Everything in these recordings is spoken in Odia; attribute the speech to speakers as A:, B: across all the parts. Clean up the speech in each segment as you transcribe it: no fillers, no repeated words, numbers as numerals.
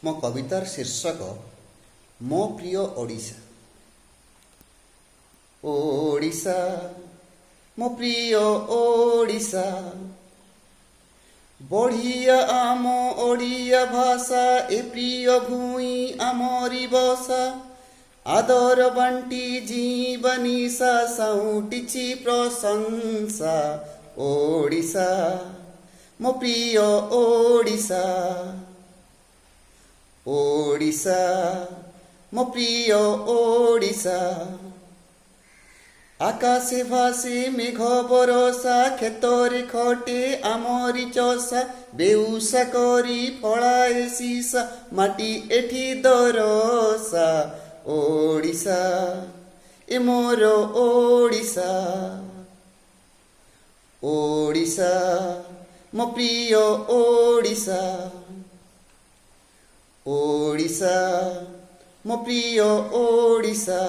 A: ମୋ କବିତାର ଶୀର୍ଷକ ମୋ ପ୍ରିୟ ଓଡ଼ିଶା। ଓଡ଼ିଶା ମୋ ପ୍ରିୟ ଓଡ଼ିଶା, ବଢ଼ିଆ ଆମ ଓଡ଼ିଆ ଭାଷା, ଏ ପ୍ରିୟ ଭୂଇଁ ଆମରି ବସା। ଆଦର ବାଣ୍ଟି ଯିବା ନିଶା, ସାଉଁଟିଛି ପ୍ରଶଂସା। ଓଡ଼ିଶା ମୋ ପ୍ରିୟ ଓଡ଼ିଶା, ଓଡ଼ିଶା ମୋ ପ୍ରିୟ ଓଡ଼ିଶା। ଆକାশে ভাসে মেঘ বরষা, ক্ষেতরে খটে আমরি চষা। বেউসা করি ফলায়ে সিসা, মাটি এঠি দরসা। ଓଡ଼ିଶା ଏ ମୋର ଓଡ଼ିଶା, ଓଡ଼ିଶା ମୋ ପ୍ରିୟ ଓଡ଼ିଶା। ଓଡ଼ିଶା ମୋ ପ୍ରିୟ ଓଡ଼ିଶା,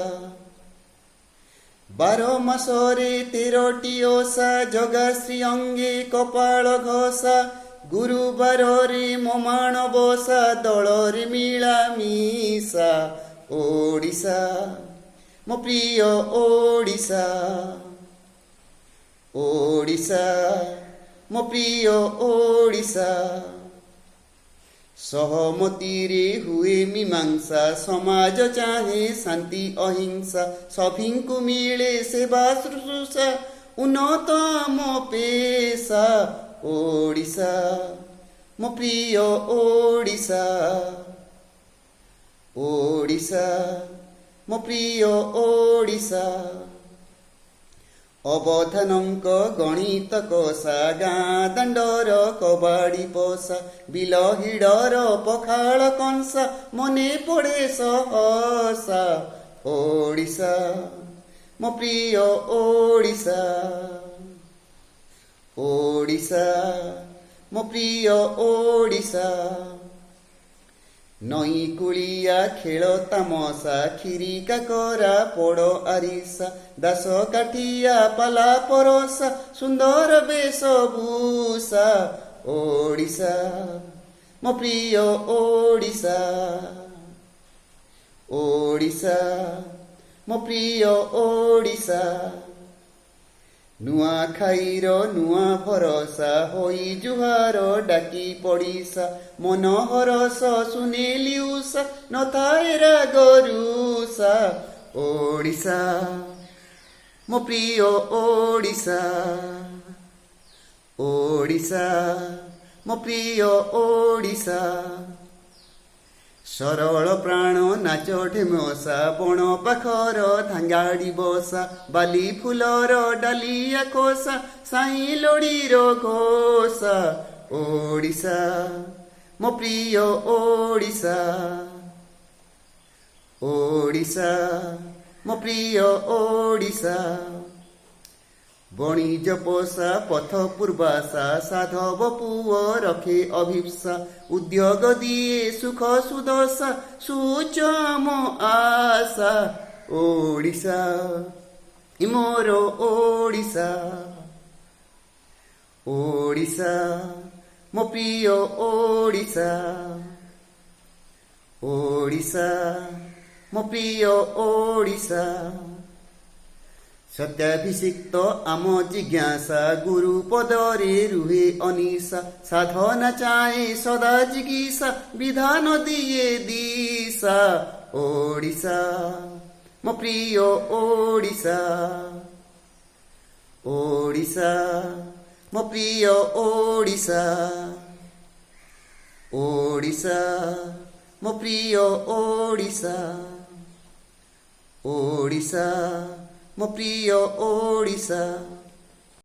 A: 12 ମାସରେ 13ଟି ଓଷା, ଜଗାଶ୍ରୀ ଅଙ୍ଗେ କପାଳ ଘଷା। ଗୁରୁବାରରେ ମୋ ମାଣବସା, ଦଳରେ ମିଳାମିଶା। ଓଡ଼ିଶା ମୋ ପ୍ରିୟ ଓଡ଼ିଶା, ଓଡ଼ିଶା ମୋ ପ୍ରିୟ ଓଡ଼ିଶା। ସହମତିରେ ହୁଏ ମୀମାଂସା, ସମାଜ ଚାହେଁ ଶାନ୍ତି ଅହିଂସା। ସଭିଙ୍କୁ ମିଳେ ସେବା ଶୁଶ୍ରୂଷା, ଉନ୍ନତ ଆମ ପେଶା। ଓଡ଼ିଶା ମୋ ପ୍ରିୟ ଓଡ଼ିଶା, ଓଡ଼ିଶା ମୋ ପ୍ରିୟ ଓଡ଼ିଶା। ଅବଧାନଙ୍କ ଗଣିତ କଷା, ଗାଁ ଦାଣ୍ଡର କବାଡ଼ି ପଷା। ବିଲ ହିଡ଼ର ପଖାଳ କଂସା, ମନେ ପଡ଼େ ସହସା। ଓଡ଼ିଶା ମୋ ପ୍ରିୟ ଓଡ଼ିଶା, ଓଡ଼ିଶା ମୋ ପ୍ରିୟ ଓଡ଼ିଶା। ନଈ କୂଳିଆ ଖେଳ ତାମସା, କ୍ଷୀରି କାକରା ପୋଡ଼ ଆରିସା। ଦାସ କାଠିଆ ପାଲା ପରସା, ସୁନ୍ଦର ବେଶଭୂଷା। ଓଡ଼ିଶା ମୋ ପ୍ରିୟ ଓଡ଼ିଶା, ଓଡ଼ିଶା ମୋ ପ୍ରିୟ ଓଡ଼ିଶା। ନୂଆଖାଇର ନୂଆ ଭରସା, ହୋଇ ଜୁହାର ଡାକି ପଡ଼ିଶା। ମନ ହରସ ସୁନେଲି ଉଷା, ନଥାଏ ରାଗ ରୁଷା। ଓଡ଼ିଶା ମୋ ପ୍ରିୟ ଓଡ଼ିଶା, ଓଡ଼ିଶା ମୋ ପ୍ରିୟ ଓଡ଼ିଶା। ସରଳ ପ୍ରାଣ ନାଚ ଢେମସା, ବଣ ପାଖର ଧାଙ୍ଗାଡ଼ି ବସା। ବାଲି ଫୁଲର ଡାଲିଆ ଖୋସା, ସାଇଁ ଲୋଡ଼ିର ଘୋଷା। ଓଡ଼ିଶା ମୋ ପ୍ରିୟ ଓଡ଼ିଶା, ଓଡ଼ିଶା ମୋ ପ୍ରିୟ ଓଡ଼ିଶା। ବଣିଜ ପୋଷା ପଥ ପୂର୍ବାଶା, ସାଧବ ପୁଅ ରଖେ ଅଭିପ୍ସା। ଉଦ୍ୟୋଗ ଦିଏ ସୁଖ ସୁଦଶା, ସୂଚ ଆମ ଆଶା। ଓଡ଼ିଶା ଏ ମୋର ଓଡ଼ିଶା, ଓଡ଼ିଶା ମୋ ପ୍ରିୟ ଓଡ଼ିଶା, ଓଡ଼ିଶା ମୋ ପ୍ରିୟ ଓଡ଼ିଶା। ସତ୍ୟାଭିଷିକ୍ତ ଆମ ଜିଜ୍ଞାସା, ଗୁରୁ ପଦରେ ରୁହେ ଅନିଶା। ସାଧନା ଚାହେଁ ସଦା ଜିଗିସା, ବିଧାନ ଦିଏ ଦିଶା। ଓଡ଼ିଶା ମୋ ପ୍ରିୟ ଓଡ଼ିଶା, ଓଡ଼ିଶା ମୋ ପ୍ରିୟ ଓଡ଼ିଶା, ଓଡ଼ିଶା ମୋ ପ୍ରିୟ ଓଡ଼ିଶା, ଓଡ଼ିଶା ମୋ ପ୍ରିୟ ଓଡ଼ିଶା।